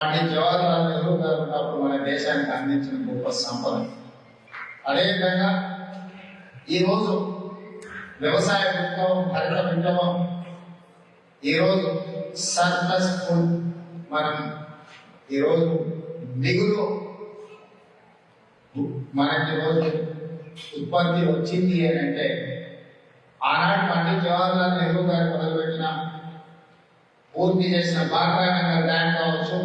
జవహర్లాల్ నెహ్రూ గారు ఉన్నప్పుడు మన దేశానికి అందించిన గొప్ప సంపద. అదేవిధంగా ఈరోజు వ్యవసాయ విప్లవం, హరిత విప్లవం, ఈరోజు సర్ప్లస్ ఫుడ్, మనం ఈరోజు మిగులు మనకి ఈరోజు ఉత్పత్తి వచ్చింది అని అంటే ఆనాడు పండిత్ జవహర్లాల్ నెహ్రూ గారు మొదలుపెట్టిన పూర్తి చేసిన బాగ్రానగర్ డ్యామ్ కావచ్చు,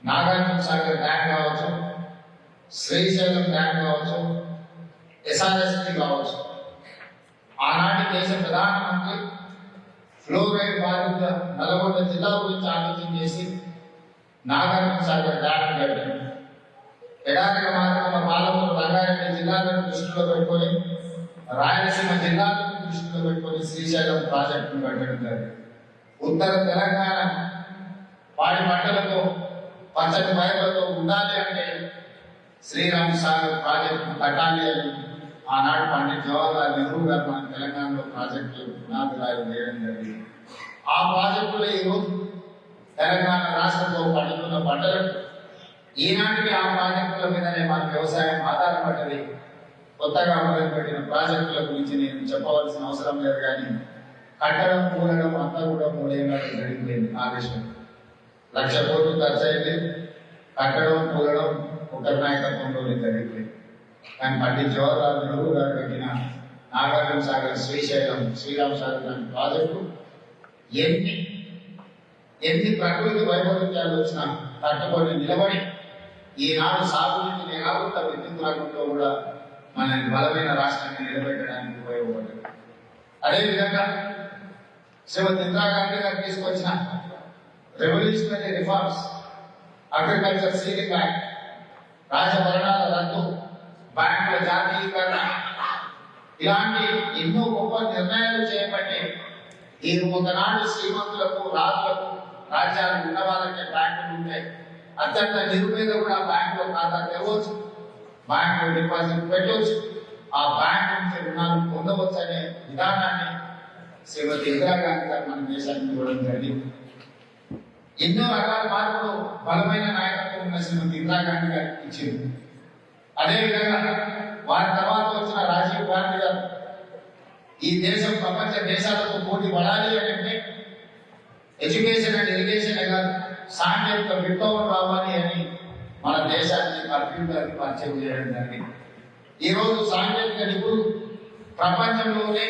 నాగార్జున సాగర్ డ్యామ్ కావచ్చు, శ్రీశైలం డ్యామ్ కావచ్చు, ఎస్ఆర్ఎస్పి కావచ్చు, ఆనాటి దేశ ప్రధానమంత్రి ఫ్లోరైడ్ బాధిత నల్గొండ జిల్లా గురించి ఆలోచన చేసి నాగార్జున సాగర్ డ్యామ్ కట్టారు. ఎడారిగా మారుతున్న పాలమూరు రంగారెడ్డి జిల్లాలను దృష్టిలో పెట్టుకొని, రాయలసీమ జిల్లాలను దృష్టిలో పెట్టుకొని శ్రీశైలం ప్రాజెక్టును కట్టడం జరిగింది. ఉత్తర తెలంగాణ వాడి పంటలతో పచ్చని పైర్లతో ఉండాలి అంటే శ్రీరామ్ సాగర్ ప్రాజెక్టు కట్టాలి అని ఆనాడు పండిత్ జవహర్లాల్ నెహ్రూ గారు మన తెలంగాణలో ప్రాజెక్టులు పునాదిరాలు వేయడం జరిగింది. ఆ ప్రాజెక్టులో ఈరోజు తెలంగాణ రాష్ట్రంలో పండుతున్న పంటలకు ఈనాటికి ఆ ప్రాజెక్టుల మీదనే మన వ్యవసాయం ఆధారపడ్డది. కొత్తగా మొదలుపెట్టిన ప్రాజెక్టుల గురించి నేను చెప్పవలసిన అవసరం లేదు, కానీ కట్టడం కూడడం అంతా కూడా 3 ఏళ్ళలో గడిపోయింది. ఆ విషయం 1,00,000 కోట్లు ఖర్చు అయింది. కట్టడం కూడడం ఒకరి నాయకత్వంలో జరిగిపోయింది. కానీ పండిత్ జవహర్లాల్ నెహ్రూ గారు పెట్టిన నాగార్జున సాగర్, శ్రీశైలం, శ్రీరామ్ సాగర్ లాంటి ప్రాజెక్టు ఎన్ని ప్రకృతి వైపరీత్యాలు వచ్చినా తట్టుకొని నిలబడి ఈనాడు సాగునీటిని ఆగుత విద్యుత్ రంగంలో కూడా మన బలమైన రాష్ట్రాన్ని నిలబెట్టడానికి ఉపయోగపడ్డది. అదేవిధంగా శ్రీమతి ఇందిరాగాంధీ గారు తీసుకొచ్చిన revolutionary reforms, agriculture ceiling act, రాజభరణాల రద్దు, బ్యాంకుల జాతీయకరణ, ఇలాంటి ఎన్నో గొప్ప నిర్ణయాలు చేపట్టి ఈ ఒకనాడు శ్రీమంతులకు, రాజులకు, రాజ్యాలు ఉన్న వాళ్ళకే బ్యాంకులు ఉంటాయి. అత్యంత నిరుపేద కూడా బ్యాంకులో ఖాతా తెరవచ్చు, బ్యాంకులో డిపాజిట్ పెట్టవచ్చు, ఆ బ్యాంకు నుంచి రుణాలు పొందవచ్చు అనే విధానాన్ని శ్రీమతి ఇందిరాగాంధీ గారు మన దేశానికి ఇవ్వడం జరిగింది. ఎన్నో రకాల మార్పులు బలమైన నాయకత్వం ఉన్న శ్రీమతి ఇందిరాగాంధీ గారికి ఇచ్చింది. అదేవిధంగా వారి తర్వాత వచ్చిన రాజీవ్ గాంధీ గారు ఈ దేశం ప్రపంచ దేశాలతో పోటీ పడాలి అని అంటే ఎడ్యుకేషన్ అండ్ ఎడ్యుకేషన్ కాదు, సాంకేతిక విప్లవం రావాలి అని మన దేశాన్ని కంప్యూటర్ పరిచయం చేయడం జరిగింది. ఈరోజు సాంకేతిక నిపుణులు ప్రపంచంలోనే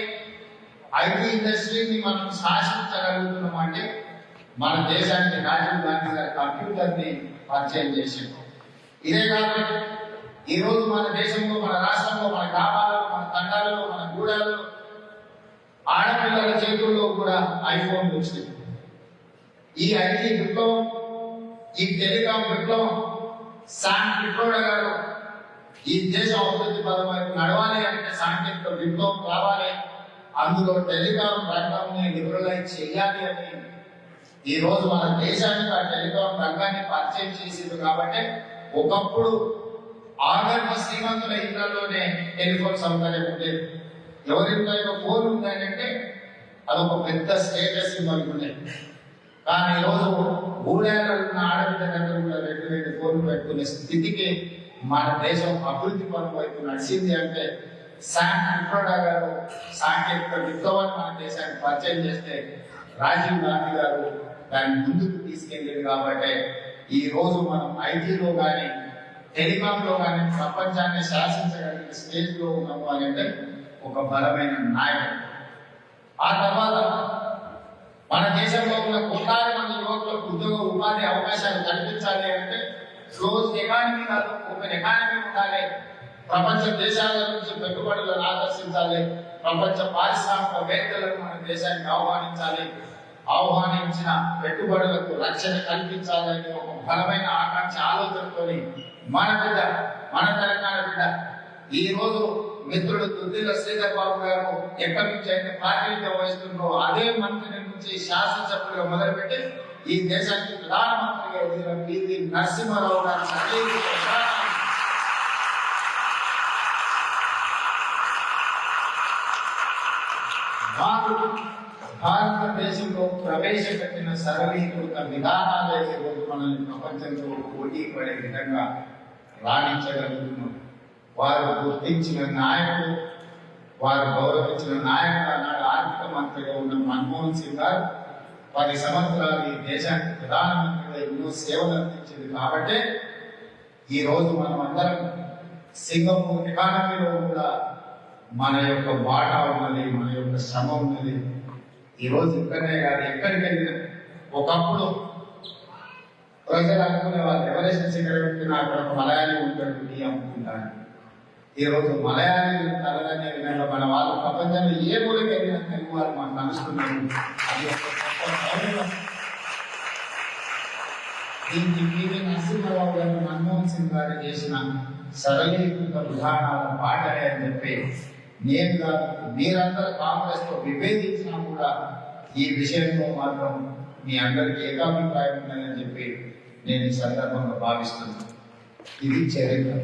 ఐటీ ఇండస్ట్రీని మనం శాసించగలుగుతున్నాం అంటే మన దేశానికి రాజీవ్ గాంధీ గారి కంప్యూటర్ని పరిచయం చేసింది. ఇదే కాదు, ఈరోజు మన దేశంలో, మన రాష్ట్రంలో, మన గ్రామాలలో, మన తండాలలో, మన గూడాలలో ఆడపిల్లల చేతుల్లో కూడా ఐఫోన్ వచ్చింది. ఈ ఐటీ విప్లవం, ఈ టెలికాం విప్లవం, శామ్ పిట్రోడా గారు ఈ దేశం అభివృద్ధి పదం వైపు నడవాలి అంటే సాంకేతిక విప్లవం రావాలి, అందులో టెలికాం రంగాన్ని లిబరలైజ్ చేయాలి అని ఈ రోజు మన దేశానికి ఆ టెలికాం రంగాన్ని పరిచయం చేసింది. కాబట్టి ఒకప్పుడు ఆగర్భ శ్రీమంతుల ఇళ్లలోనే టెలిఫోన్ సౌకర్యం ఉండేది. ఎవరింట్లో ఫోన్ ఉందంటే అదొక పెద్ద స్టేటస్ సింబల్ ఉండేది. కానీ ఈరోజు ఊళ్ళలో ఉన్న ఆడబిడ్డ దగ్గర కూడా 2 ఫోన్లు పెట్టుకునే స్థితికి మన దేశం అభివృద్ధి పనుల వైపు నడిచింది అంటే శామ్ పిట్రోడా గారు సాంకేతిక విప్లవాన్ని మన దేశానికి పరిచయం చేస్తే రాజీవ్ గాంధీ గారు దాన్ని ముందుకు తీసుకెళ్ళింది. కాబట్టి ఈ రోజు మనం ఐటీలో కానీ టెలికాంలో కానీ ప్రపంచాన్ని శాసించగలిగిన స్టేజ్ లో ఉన్నాము అని అంటే ఒక బలమైన నాయకుడు. ఆ తర్వాత మన దేశంలో ఉన్న 1,00,000 మంది యువకులకు ఉద్యోగ ఉపాధి అవకాశాలు కల్పించాలి అంటే క్లోజ్ ఎకానమీ కాదు, ఓపెన్ ఎకానమీ ఉండాలి. ప్రపంచ దేశాల నుంచి పెట్టుబడులను ఆకర్షించాలి, ప్రపంచ పారిశ్రామికవేత్తలను మన దేశానికి ఆహ్వానించిన పెట్టుబడులకు రక్షణ కల్పించాలని ఒక బలమైన ఆకాంక్ష ఆలోచనతో మన బిడ్డ, మన తెలంగాణ బిడ్డ, ఈ రోజు మిత్రుడు దుద్దిల శ్రీధర్ బాబు గారు ఎక్కడి నుంచి అయితే ప్రాతినిధ్యం వహిస్తున్నారో అదే మంత్రి నుంచి శాసనసభ్యులుగా మొదలుపెట్టి ఈ దేశానికి ప్రధానమంత్రిగా ఎదిగిన పివి నరసింహారావు గారు భారతదేశంలో ప్రవేశపెట్టిన సరళీకృత విధానాలే ఈరోజు మనల్ని ప్రపంచంతో పోటీ పడే విధంగా రాణించగలుగుతున్నాం. వారు గుర్తించిన నాయకుడు, వారు గౌరవించిన నాయకుడు ఆనాడు ఆర్థిక మంత్రిగా ఉన్న మన్మోహన్ సింగ్ గారు 10 సంవత్సరాలు ఈ దేశానికి ప్రధానమంత్రిగా ఎన్నో సేవలు అందించింది. కాబట్టి ఈ రోజు మనం అందరం సింగపూర్ ఎకానమీలో కూడా మన యొక్క వాటా ఉన్నది, మన యొక్క శ్రమ ఉన్నది. ఈ రోజు ఇక్కడనే కాదు, ఎక్కడికి వెళ్ళినా ఒకప్పుడు ప్రజలు అనుకునే వాళ్ళు ఎవరెస్ట్ శిఖరం పెట్టినా అక్కడ ఒక మలయాళీ ఉంటాడు, టీ అమ్ముకుంటాడు. ఈ రోజు మలయాళీ తలదనే విధంగా మన వాళ్ళు ప్రపంచంలో ఏ మూలకి వెళ్ళినా తెలుగు వాళ్ళు మనకు కలుస్తున్నారు. అది ఒక గొప్ప గౌరవం. దీనికి పివి నరసింహారావు గారు మన్మోహన్ సింగ్ గారు చేసిన సరళీకృత విధానాల పాటలే అని చెప్పి నేను కాదు, మీరందరూ కాంగ్రెస్ తో విభేదించినా కూడా ఈ విషయంలో మాత్రం మీ అందరికి ఏకాభిప్రాయం ఉందని చెప్పి నేను ఈ సందర్భంగా భావిస్తున్నాను. ఇది చరిత్ర.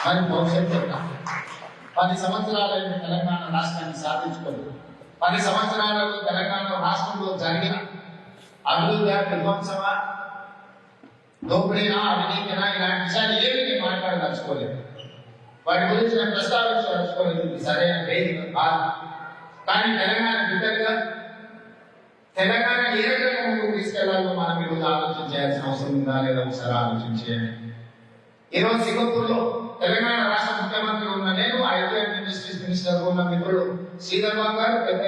మరి భవిష్యత్తు 10 సంవత్సరాలైన తెలంగాణ రాష్ట్రాన్ని సాధించుకోలేదు. 10 సంవత్సరాలలో తెలంగాణ రాష్ట్రంలో జరిగిన అభివృద్ధి, విధ్వంసమా, దోపిడీనా, అవినీతినా, ఇలాంటి విషయాలు ఏమి నేను మాట్లాడదలుచుకోలేదు. వాటి గురించి నేను ప్రస్తావించదలుచుకోలేదు. సరైన వేదిక కాదు. కానీ తెలంగాణ బిడ్డలుగా తెలంగాణ ఏ రకంగా ముందుకు తీసుకెళ్లాలో మనం ఈరోజు ఆలోచన చేయాల్సిన అవసరం ఉందా లేదా ఒకసారి ఆలోచించేయండి. ఈరోజు సింగపూర్ లో తెలంగాణ రాష్ట్ర ముఖ్యమంత్రి ఉన్న నేను, ఐటీ అండ్ ఇండస్ట్రీస్ మినిస్టర్ ఉన్న మిత్రుడు శ్రీధర్ బాబు గారు, పెద్ద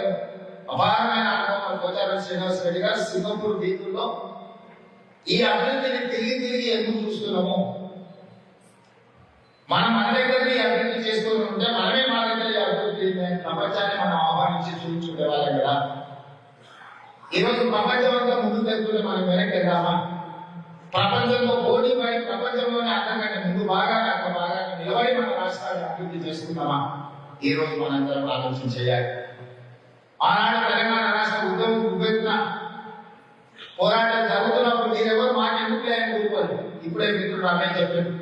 అపారమైన అనుభవం పోచారం శ్రీనివాస్ రెడ్డి గారు సింగపూర్ వీధుల్లో ఈ అభివృద్ధిని తిరిగి ఎందుకు చూస్తున్నాము? మనం మన దగ్గర ఈ అభివృద్ధి చేస్తూ ఉంటే మనమే మా దగ్గర ఈ అభివృద్ధి ప్రపంచాన్ని మనం ఆహ్వానించి చూపించుకునేవాళ్ళం కదా. ఈరోజు ప్రపంచం అంతా ముందుకు వెళ్తుంటే మనం వెనక్కి వెళ్దామా? ప్రపంచంలో పోటీ పడి ప్రపంచంలోనే అంతకంటే ముందు భాగాన్ని అంత భాగాన్ని నిలబడి మన రాష్ట్రాన్ని అభివృద్ధి చేసుకుందామా? ఈ రోజు మనందరం ఆలోచన చేయాలి. ఆనాడు తెలంగాణ రాష్ట్ర ఉద్యమం ఉవ్వెత్తున పోరాటం జరుగుతున్నప్పుడు మీరెవరు మాకెందుకు ఆయన కూరుకోలేదు. ఇప్పుడే మిత్రుడు అమ్మాయి చెప్పారు,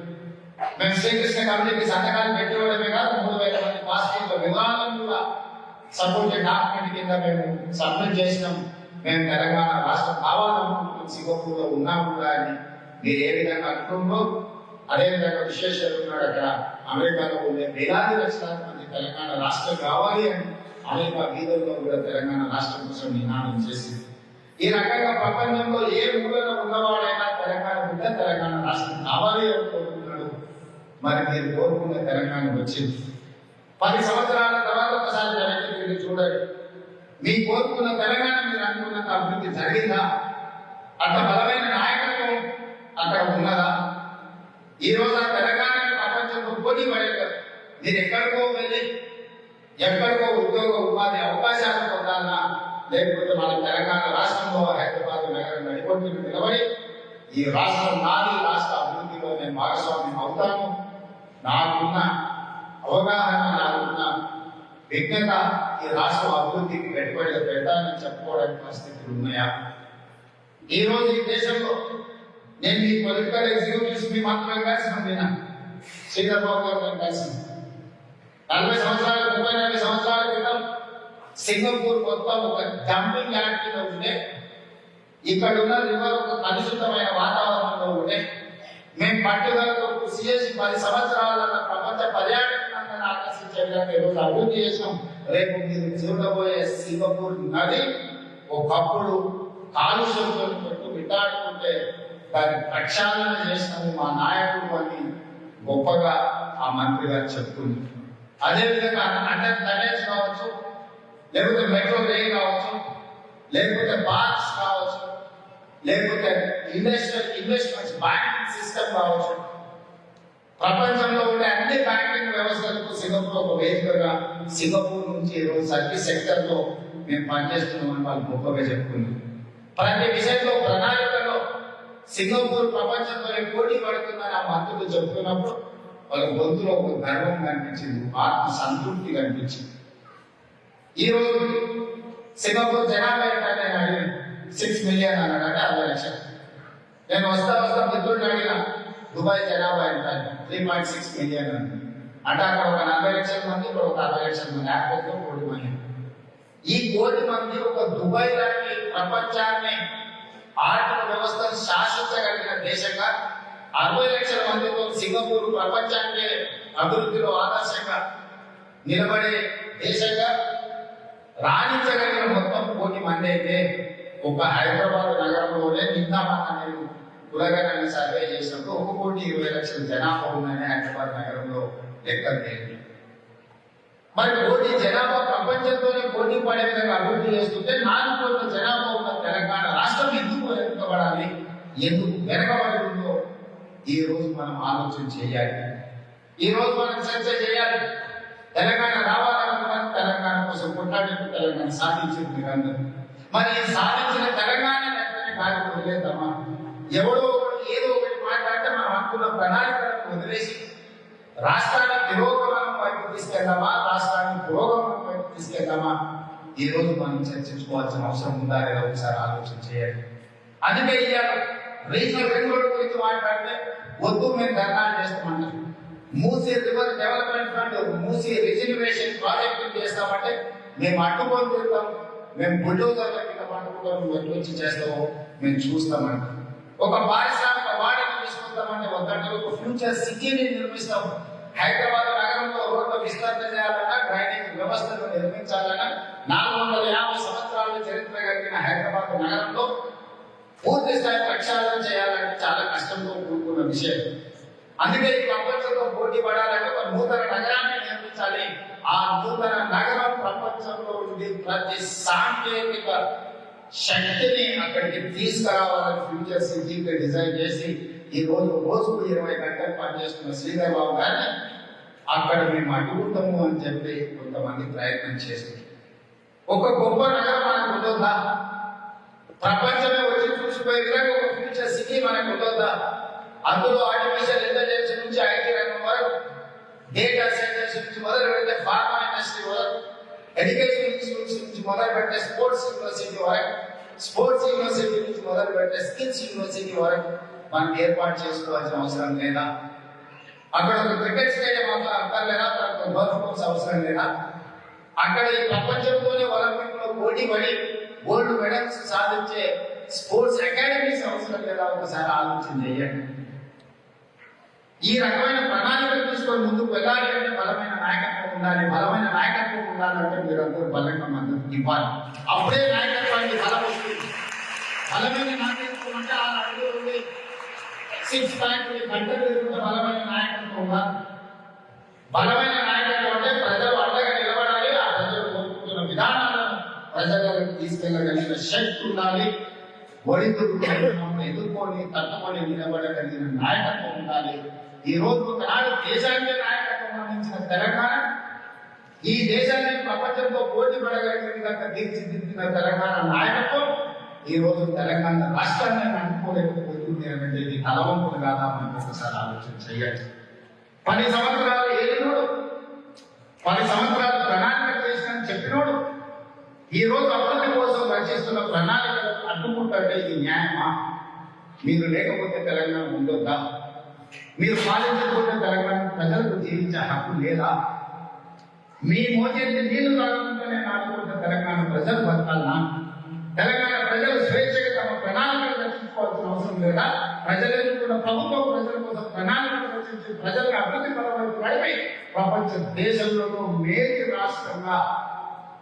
మేము శ్రీకృష్ణ కమిటీకి సంతకాలు పెట్టివ్వడమే కాదు 3000 మంది పాస్పోర్ట్ల వివరాలను కూడా సపోర్ట్ డాక్యుమెంట్ కింద మేము సబ్మిట్ చేసినాం. మేము తెలంగాణ రాష్ట్రం కావాలనుకుంటున్నాం, సింగపూర్ లో ఉన్నాం కూడా అని మీరు ఏ విధంగా అనుకుంటూ, అదేవిధంగా విశ్వేశ్వరు ఉన్నాడు అక్కడ అమెరికాలో ఉండే వేలాది లక్షలాది మంది తెలంగాణ రాష్ట్రం కావాలి అని అమెరికా వీధుల్లో కూడా తెలంగాణ రాష్ట్రం కోసం నినాదం చేసింది. ఈ రకంగా ప్రపంచంలో ఏ మూలలో ఉన్నవాడైనా తెలంగాణ బిడ్డ తెలంగాణ రాష్ట్రం కావాలి అని కోరుకుంటున్నాడు. మరి మీరు కోరుకున్న తెలంగాణ వచ్చింది. 10 సంవత్సరాల తర్వాత ఒకసారి వెనక్కి తిరిగి చూడండి. మీ కోరుకున్న తెలంగాణ మీరు అనుకున్నంత అభివృద్ధి జరిగిందా? అంత బలమైన నాయకత్వం అక్కడ ఉన్నదా? ఈ రోజు ఆ తెలంగాణ ప్రపంచంలో పోటీ పడేది. మీరు ఎక్కడికో వెళ్ళి ఎక్కడికో ఉద్యోగ ఉపాధి అవకాశాలు పొందాలన్నా, లేకపోతే మన తెలంగాణ రాష్ట్రంలో హైదరాబాద్ నగరం నడిపొట్టుకు నిలబడి ఈ రాష్ట్రం నాది, రాష్ట్ర అభివృద్ధిలో నేను భాగస్వామ్యం అవుతాను, నాకున్న అవగాహన, నాకున్న విజ్ఞత ఈ రాష్ట్రం అభివృద్ధికి పెట్టుబడిగా పెట్టాలని చెప్పుకోవడానికి పరిస్థితులు ఉన్నాయా? ఈ రోజు ఈ దేశంలో నేను మీ పొలిటికల్ ఎగ్జిక్యూటివ్స్ మీ మాత్రమే కలిసి శ్రీధర్ బాబు గారు నేను కలిసి 40 సంవత్సరాలు 34 సంవత్సరాల క్రితం సింగపూర్ మొత్తం ఒక డంపింగ్ యార్డ్ కింద ఉంటే, ఇక్కడ ఉన్న రివర్ ఒక కలుషితమైన వాతావరణంలో ఉంటే, మేము పట్టుదలతో కృషి చేసి 10 సంవత్సరాల ప్రపంచ పర్యాటకాన్ని ఆకర్షించే విధంగా ఈరోజు అభివృద్ధి చేసాం. రేపు మీరు చూడబోయే సింగపూర్ నది ఒకప్పుడు కాలుష్యంతో పెట్టు బిడ్డాడుకుంటే దాన్ని ప్రక్షాళన చేసినది మా నాయకుడు అని గొప్పగా ఆ మంత్రి గారు చెప్తుంది. అదేవిధంగా అండర్ డ్రైనేజ్ కావచ్చు, లేకపోతే మెట్రో రైల్ కావచ్చు, లేకపోతే పార్క్స్ కావచ్చు, లేకపోతే ఇన్వెస్ట్మెంట్స్ బ్యాంకింగ్ సిస్టమ్ కావచ్చు, ప్రపంచంలో ఉండే అన్ని బ్యాంకింగ్ వ్యవస్థలకు సింగపూర్ ఒక వేదికగా, సింగపూర్ నుంచి ఈరోజు సర్వీస్ సెక్టర్ లో మేము పనిచేస్తున్నామని వాళ్ళు గొప్పగా చెప్పుకున్నారు. ప్రతి విషయంలో ప్రణాళికలో సింగపూర్ ప్రపంచంలోనే పోటీ పడుతుందని ఆ మంత్రులు చెప్తున్నప్పుడు వాళ్ళ గొంతులో ఒక గర్వం కనిపించింది, ఆత్మ సంతృప్తి కనిపించింది. ఈ రోజు సింగపూర్ జనాభా ఏంటంటే నేను అడిగాను, 6 మిలియన్ అన్నాడు, అంటే 60 లక్షలు. నేను వస్తా మిత్రుడిని అడిగిన దుబాయ్ జనాభా ఎంత, 3.6 మిలియన్ అంటే అక్కడ ఒక 40 లక్షల మంది, ఇక్కడ ఒక 60 లక్షల మంది, 50 కోటి మంది. ఈ 1 కోటి మంది ఒక దుబాయ్ లాంటి ప్రపంచాన్ని ఆర్థిక వ్యవస్థను శాసించగలిగిన దేశంగా, 60 లక్షల మందితో సింగపూర్ ప్రపంచానికి అభివృద్ధిలో ఆదర్శంగా నిలబడే దేశంగా రాణించగలిగిన మొత్తం 1 కోటి మంది అయితే ఒక హైదరాబాద్ నగరంలోనే నిన్న నేను కులగణన సర్వే చేసినప్పుడు 1,20,00,000 జనాభా ఉందని హైదరాబాద్ నగరంలో లెక్కలు తేలింది. మరి 1 కోటి జనాభా ప్రపంచంలోనే పోటీ పడే విధంగా అభివృద్ధి చేస్తుంటే 4 కోట్ల జనాభా ఉన్న తెలంగాణ రాష్ట్రం ఎందుకు వెనుకబడాలి, ఎందుకు వెనకబడి ఉందో ఈ రోజు మనం ఆలోచన చేయాలి. ఈ రోజు మనం చర్చ చేయాలి. తెలంగాణ రావాలనుకున్నాను, తెలంగాణ కోసం కొట్లాడేందుకు తెలంగాణ సాధించింది మీరందరూ. మరి సాధించిన తెలంగాణ గాలి వదిలేద్దామా? ఎవడో ఏదో ఒకటి మాట్లాడితే మనం అనుకున్న ప్రణాళికలను వదిలేసి రాష్ట్రాన్ని తిరోగమనం వైపు తీసుకెళ్దామా, రాష్ట్రాన్ని పురోగమనం వైపు తీసుకెళ్దామా? ఈ రోజు మనం చర్చించుకోవాల్సిన అవసరం ఉందా లేదా ఒకసారి ఆలోచన చేయాలి. అందుకే ఇవాళ రీజనల్ రింగ్ రోడ్ గురించి మాట్లాడితే వద్దు మేము ధర్నాలు చేస్తామంటారు. Musi river development fund, Musi reservation project చేస్తామంటే మేము అడ్డుకొని తిరుగుతాం, మేము బుల్డోజర్ల కింద పండుకుంటాం, నువ్వు వచ్చి చేస్తావు మేము చూస్తామంట. ఒక పారిశ్రామిక వాడని తీసుకుంటామంటే వద్దంటారు. ఒక ఫ్యూచర్ సిటీని నిర్మిస్తాం. హైదరాబాద్ నగరంలో రోడ్ల విస్తరణ చేయాలన్నా, డ్రైనేజ్ వ్యవస్థను నిర్మించాలన్నా, 450 సంవత్సరాల చరిత్ర కలిగిన హైదరాబాద్ నగరంలో పూర్తి స్థాయి ప్రక్షాళన చేయాలంటే చాలా కష్టంతో కూడుకున్న విషయం. అందుకే ఈ ప్రపంచంతో పోటీ పడాలంటే ఒక నూతన నగరాన్ని నిర్మించాలి. ఆ నూతన నగరం ప్రపంచంలో ఉండి ప్రతి సాంకేతిక శక్తిని అక్కడికి తీసుకురావాలని ఫ్యూచర్ సిటీకి డిజైన్ చేసి ఈ రోజు రోజుకు 20 గంటలు పనిచేస్తున్న శ్రీధర్ బాబు గారిని అక్కడ మేము అడ్డుకుంటాము అని చెప్పి కొంతమంది ప్రయత్నం చేస్తుంది. ఒక గొప్ప నగరం మనకు ఉండొద్దా? ప్రపంచమే వచ్చి చూసిపోయే విధంగా ఒక ఫ్యూచర్ సిటీ మనకు ఉండొద్దా? అందులో ఆర్టిఫిషియల్ ఇంటెలిజెన్స్ నుంచి ఐటీ రంగం వరకు, డేటా సెంటర్స్ నుంచి మొదలు పెడితే ఫార్మా ఇండస్ట్రీ వరకు, ఎడ్యుకేషన్ ఇన్స్టిట్యూట్స్ నుంచి మొదలు పెడితే స్పోర్ట్స్ యూనివర్సిటీ వరకు, స్పోర్ట్స్ యూనివర్సిటీ నుంచి మొదలు పెడితే స్కిల్స్ యూనివర్సిటీ వరకు మనం ఏర్పాటు చేసుకోవాల్సిన అవసరం లేదా? అక్కడ ఒక క్రికెట్ స్టేడియం అక్కర్లేదా? దానికి గోల్ఫ్ కోర్స్ అవసరం లేదా? అక్కడ ఈ ప్రపంచంలోనే ఒలింపిక్ లో పోటీ పడి గోల్డ్ మెడల్స్ సాధించే స్పోర్ట్స్ అకాడమీస్ అవసరం లేదా? ఒకసారి ఆలోచన చేయండి. ఈ రకమైన ప్రణాళికలు తీసుకొని ముందుకు వెళ్ళాలి అంటే బలమైన నాయకత్వం ఉండాలి. బలమైన నాయకత్వం ఉండాలంటే మీరందరూ బలంగా మద్దతు ఇవ్వాలి. అప్పుడే నాయకత్వానికి బలం వస్తుంది. బలమైన నాయకత్వం అంటే ఆ అడుగు ఉంది, 6 ప్యాక్ గంటలు ఎదుగుతున్న బలమైన నాయకత్వం ఉండాలి. బలమైన నాయకత్వం అంటే ప్రజలు అండగా నిలబడాలి. ఆ ప్రజలు కోరుకుంటున్న విధానాలను ప్రజలకు తీసుకెళ్ళగలిగిన శక్తి ఉండాలి. ఒడిదుడుకులను ఎదుర్కొని తట్టుకొని నిలబడగలిగిన నాయకత్వం ఉండాలి. ఈ రోజు ఒకనాడు దేశానికి నాయకత్వం అందించిన తెలంగాణ, ఈ దేశాన్ని ప్రపంచంతో పోటీ పడగలిగిన విధంగా తీర్చిదిద్దిన తెలంగాణ నాయకత్వం ఈ రోజు తెలంగాణ రాష్ట్రాన్ని అనుకోలేకపోతుంది అంటే ఇది తలవంపులు కాదా? మనం ఒకసారి ఆలోచన చేయాలి. 10 సంవత్సరాలు ఏలినోడు, 10 సంవత్సరాలు ప్రణాళిక చేసిన చెప్పినోడు ఈ రోజు అభివృద్ధి కోసం రచిస్తున్న ప్రణాళికలు అడ్డుకుంటే ఇది న్యాయమా? మీరు లేకపోతే తెలంగాణ ఉండొద్దా? మీరు పాలించకపోతే తెలంగాణ ప్రజలకు జీవించే హక్కు లేదా? మీ మోచేతి నీళ్లు తాగుతుంటేనే 4 కోట్ల తెలంగాణ ప్రజలు బతకాలనా? తెలంగాణ ప్రజలు స్వేచ్ఛగా తమ ప్రణాళికలు రచించుకోవాల్సిన అవసరం లేదా? ప్రజలు ఎన్నుకున్న ప్రభుత్వం ప్రజల కోసం ప్రణాళికలు రచించి ప్రజలకు అభివృద్ధి పరమైపు నడిపి ప్రపంచ దేశంలోనూ మేలు రాష్ట్రంగా,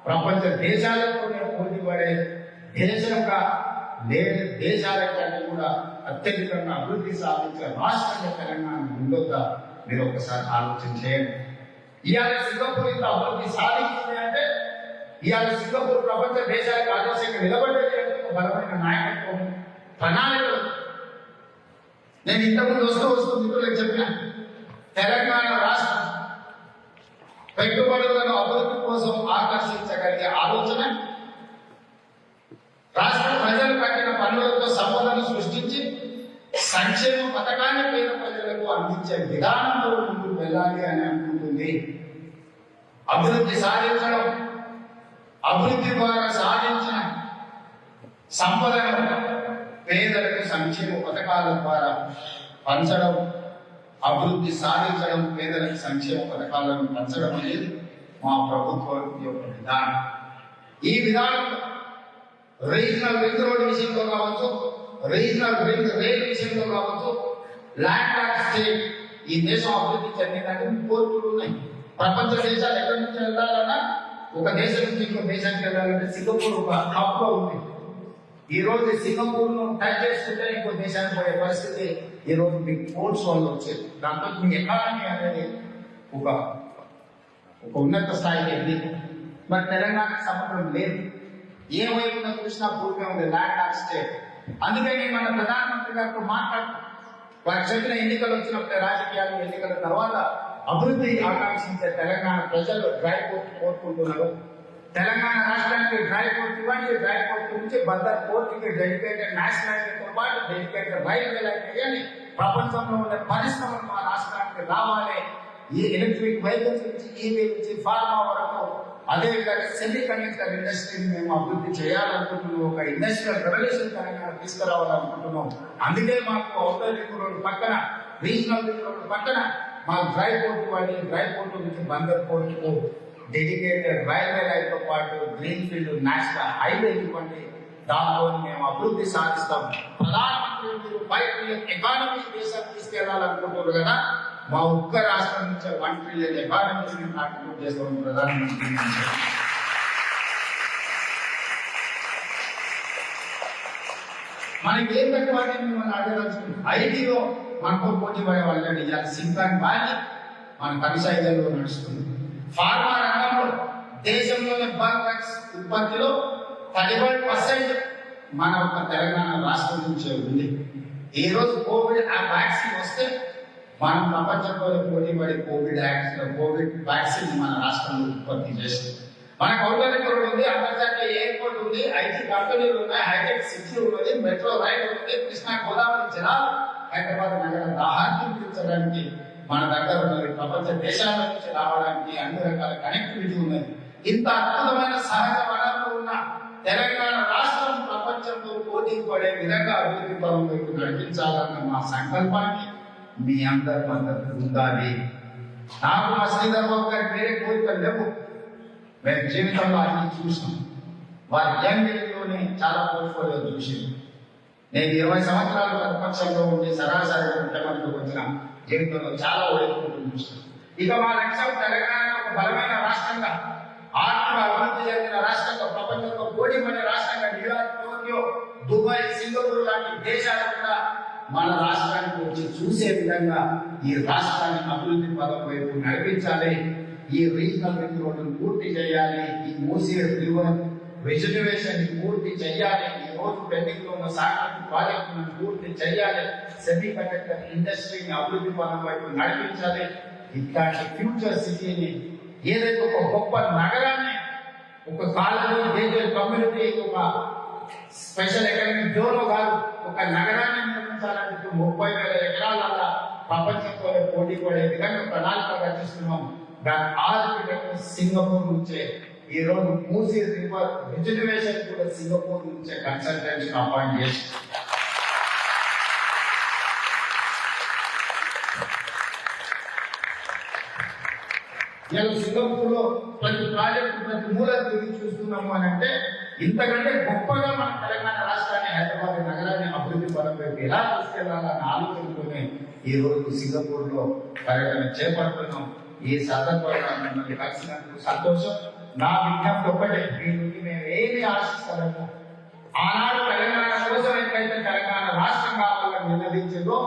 ప్రపంచ దేశాలతోనే పోటీ పడే దేశంగా లేని దేశాల కంటే కూడా అత్యధికంగా అభివృద్ధి సాధించే రాష్ట్రంగా తెలంగాణ ఉండొద్దా? మీరు ఒకసారి ఆలోచన చేయండి. ఇవాళ సింగపూర్ ఇంత అభివృద్ధి సాధించింది అంటే, ఇవాళ సింగపూర్ ప్రపంచ దేశాలకు ఆదర్శంగా నిలబడేది అంటే ఒక బలమైన నాయకత్వం, ప్రణాళికలు. నేను ఇంతకుముందు వస్తూ మిత్రులకు చెప్పిన తెలంగాణ రాష్ట్రం పెట్టుబడులను అభివృద్ధి కోసం ఆకర్షించగలిగే ఆలోచన, రాష్ట్ర ప్రజలు కట్టిన పన్నులతో సంపదను సృష్టించి సంక్షేమ పథకాన్ని పేద ప్రజలకు అందించే విధానంలో ముందుకు వెళ్ళాలి అని అనుకుంటుంది. అభివృద్ధి సాధించడం, అభివృద్ధి ద్వారా సాధించిన సంపదను పేదలకు సంక్షేమ పథకాల ద్వారా పంచడం, అభివృద్ధి సాధించడం, పేదలకు సంక్షేమ పథకాలను పంచడం అనేది మా ప్రభుత్వం యొక్క విధానం. ఈ విధానంలో రీజనల్ రింగ్ రోడ్ విషయంలో కావచ్చు, రీజనల్ రింగ్ రైల్ విషయంలో కావచ్చు, ల్యాండ్ లాక్ స్టేట్ ఈ దేశం అభివృద్ధి చెందిందంటే కోర్టులు ఉన్నాయి. ప్రపంచ దేశాలు ఎక్కడి నుంచి వెళ్ళాలన్నా, ఒక దేశం నుంచి ఇంకో దేశానికి వెళ్ళాలంటే సింగపూర్ ఒక హబ్గా ఉంది. ఈ రోజు సింగపూర్ ను టచ్ చేసుకుంటే ఇంకో దేశానికి పోయే పరిస్థితి ఈ రోజు మీకు పోర్ట్స్ వల్ల వచ్చేది. దాంతో మీ ఎకానమీ అనేది ఒక ఉన్నత స్థాయికి వెళ్ళింది. మరి తెలంగాణకు సముద్రం లేదు, ఏ వైపున చూసినా భూమి ఉంది, ల్యాండ్ లాక్ స్టేట్. అందుకని మన ప్రధానమంత్రి గారితో మాట్లాడుతూ వారికి చెప్పిన ఎన్నికలు వచ్చినప్పుడే రాజకీయాలు, ఎన్నికల తర్వాత అభివృద్ధి ఆకాంక్షించే తెలంగాణ ప్రజలు డ్రై పోర్ట్ కోరుకుంటున్నారు. తెలంగాణ రాష్ట్రానికి డ్రై పోర్ట్ ఇవ్వండి, డ్రై పోర్ట్ నుంచి బందర్ పోర్టుకి డెడికేటెడ్ నేషనల్ హైవేతో పాటు డెడికేటెడ్ రైల్వే లైన్ వేయాలి. ప్రపంచంలో ఉన్న పరిశ్రమలు మా రాష్ట్రానికి రావాలి. ఈ ఎలక్ట్రిక్ వెహికల్స్ నుంచి, ఈవీ నుంచి, ఫార్మా వరకు, అదేవిధంగా సెమీ కండక్టర్ ఇండస్ట్రీని మేము అభివృద్ధి చేయాలనుకుంటున్నాం. ఒక ఇండస్ట్రియల్ రెవల్యూషన్ తెలంగాణ తీసుకురావాలనుకుంటున్నాం. అందుకే మాకు ఔటర్ రింగ్ రోడ్ పక్కన, రీజనల్ రింగ్ రోడ్ పక్కన మాకు డ్రై పోర్ట్ ఇవ్వాలి. డ్రై పోర్ట్ నుంచి బందర్ పోర్టుకు డెడికేటెడ్ రైల్వే లైన్ తో పాటు గ్రీన్ ఫీల్డ్ నేషనల్ హైవే ఇవ్వండి. దాంతో మేము అభివృద్ధి సాధిస్తాం. ప్రధానమంత్రి మీరు 5 ట్రిలియన్ ఎకానమీ దేశం తీసుకెళ్లాలనుకుంటున్నారు కదా, మా ఒక్క రాష్ట్రం నుంచి 1 ట్రిలియన్ ఎకానమీని కాంట్రిబ్యూట్ చేస్తాం ప్రధానమంత్రి. మనకి ఏం పెట్టవాలి మిమ్మల్ని అడగదలుచుకుంది. ఐటీలో మనతో పోటీ పడే వాళ్ళని ఇవాళ సిలికాన్ వ్యాలీ మన కనిసైజల్లో నడుస్తుంది. ఫార్మా రంగంలో దేశంలోని బల్క్ డ్రగ్స్ ఉత్పత్తిలో 31% మన ఒక తెలంగాణ రాష్ట్రం నుంచే ఉంది. ఈ రోజు కోవిడ్ వ్యాక్సిన్ వస్తే మనం ప్రపంచంలో పోటీ పడి కోవిడ్ వ్యాక్సిన్ మన రాష్ట్రంలో ఉత్పత్తి చేస్తుంది. మన కౌటరికలు ఉంది, అంతర్జాతీయ ఎయిర్పోర్ట్ ఉంది, ఐటీ కంపెనీలు ఉన్నాయి, హైటెక్ సిటీ ఉన్నది, మెట్రో రైలు ఉంది, కృష్ణా గోదావరి జలాలు హైదరాబాద్ నగర దాహాన్ని తీర్చడానికి మన దగ్గర ఉన్నది. ప్రపంచ దేశాల నుంచి రావడానికి అన్ని రకాల కనెక్టివిటీ ఉన్నది. ఇంత అద్భుతమైన సహజ వనరులు ఉన్న తెలంగాణ రాష్ట్రం ప్రపంచంలో పోటీ పడే విధంగా అభివృద్ధి పరం వైపు నడిపించాలన్న మా సంకల్పాన్ని మీ అందరి మద్దతు ఉండాలి. నాకు మా శ్రీధర్ బాబు గారి వేరే కోరికలు లేవు. మేము జీవితంలో అన్ని చూసాం. వారి యంగ్ ఏజ్లోనే చాలా పోర్ట్ఫోలియో చూసింది. నేను 20 సంవత్సరాలు ప్రతిపక్షంలో ఉండి సరాసరి ముఖ్యమంత్రికి వచ్చిన జీవితంలో చాలా ఓడిపోతూ చూస్తాను. ఇక మా లక్ష్యం తెలంగాణ ఒక బలమైన రాష్ట్రంగా, ఆర్థిక అభివృద్ధి చెందిన రాష్ట్రంగా, ప్రపంచంలో పోటీ పడే రాష్ట్రంగా, న్యూయార్క్, టోక్యో, దుబాయ్, సింగపూర్ లాంటి దేశాలు కూడా మన రాష్ట్రానికి వచ్చి చూసే విధంగా ఈ రాష్ట్రాన్ని అభివృద్ధి పదం వైపు నడిపించాలి. ఈ రీజనల్ రింగ్ రోడ్డును పూర్తి చేయాలి. ఈ మూసీ రివర్ రిజర్వేషన్ పూర్తి చేయాలి. ఈ రోజు పెండింగ్ లో ఉన్న సాగునీటి ప్రాజెక్టులను పూర్తి చేయాలి. సెమీ కండక్టర్ ఇండస్ట్రీని అభివృద్ధి పదం వైపు నడిపించాలి. ఇట్లాంటి ఫ్యూచర్ సిటీని, ఏదైతే ఒక గొప్ప నగరాన్ని, ఒక కాలనీ, గేటెడ్ కమ్యూనిటీ, ఒక స్పెషల్ ఎకనామిక్ జోన్ కాదు, ఒక నగరాన్ని నిర్మించాలంటే 30,000 ఎకరాల ప్రపంచంతో పోటీ పడే విధంగా ప్రణాళిక రచిస్తున్నాం. దాని ఆర్కిటెక్ట్ సింగపూర్ నుంచే, ఈ రోజు మూసీ రివర్ రిజర్వేషన్ కూడా సింగపూర్ నుంచే కన్సల్టెంట్స్ అపాయింట్ చేసి సింగపూర్ లో ప్రతి ప్రాజెక్టు, ప్రతి మూల తిరిగి చూస్తున్నాము అని అంటే, ఇంతకంటే గొప్పగా మన తెలంగాణ రాష్ట్రాన్ని, హైదరాబాద్ నగరాన్ని అభివృద్ధి పదం వైపు ఎలా తీసుకెళ్లాలన్న ఆలోచనతోనే ఈ రోజు సింగపూర్ లో పర్యటన చేపడుతున్నాం. ఈ సందర్భంగా మిమ్మల్ని కలిసినందుకు సంతోషం. నా విజ్ఞప్తి ఒక్కటే, మీ నుండి మేము ఏమి ఆశిస్తాము. ఆనాడు తెలంగాణ కోసం ఎట్లయితే తెలంగాణ రాష్ట్రం కావాలని నిర్ణయించిందో,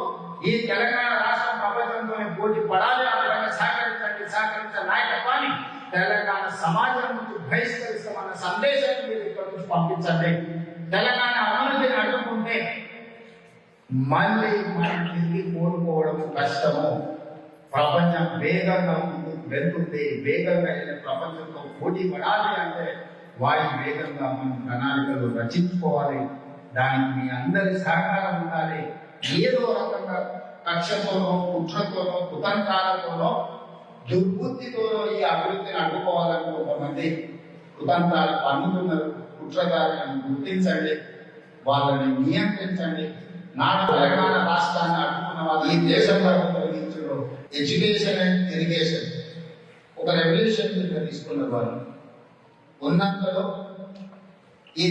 ఈ తెలంగాణ రాష్ట్రం ప్రపంచంలోనే పోటీ పడాలి. ఆ విధంగా సహకరించే నాయకత్వాన్ని తెలంగాణ సమాజం నుంచి బహిష్కరిస్తామన్న సందేశాన్ని మీరు ఇక్కడ నుంచి పంపించండి. తెలంగాణ అభివృద్ధిని అడ్డుకుంటే మళ్ళీ మనం తిరిగి కోలుకోవడం కష్టము. ప్రపంచం వేగంగా వెళ్తుంది. వేగంగా ప్రపంచంతో పోటీ పడాలి అంటే వారి వేగంగా మనం ప్రణాళికలు రచించుకోవాలి. దానికి మీ అందరి సహకారం ఉండాలి. ఏదో రకంగా కక్షతోనో, కుట్రతోనో, కుతంత్రాలతోనో, దుర్బుద్ధితోనో ఈ అభివృద్ధిని అడ్డుకోవాలని కొంతమంది కుతంత్రాలు పన్నుతున్నారు. కుట్రదారులను గుర్తించండి, వాళ్ళని నియంత్రించండి. నాడు తెలంగాణ రాష్ట్రాన్ని అడ్డుకున్న వాళ్ళు ఈ దేశంలో ఉపయోగించడం ఎడ్యుకేషన్ అండ్ ఇరిగేషన్ ఒక రెవల్యూషన్ తీసుకున్న వాళ్ళు ఉన్నంతలో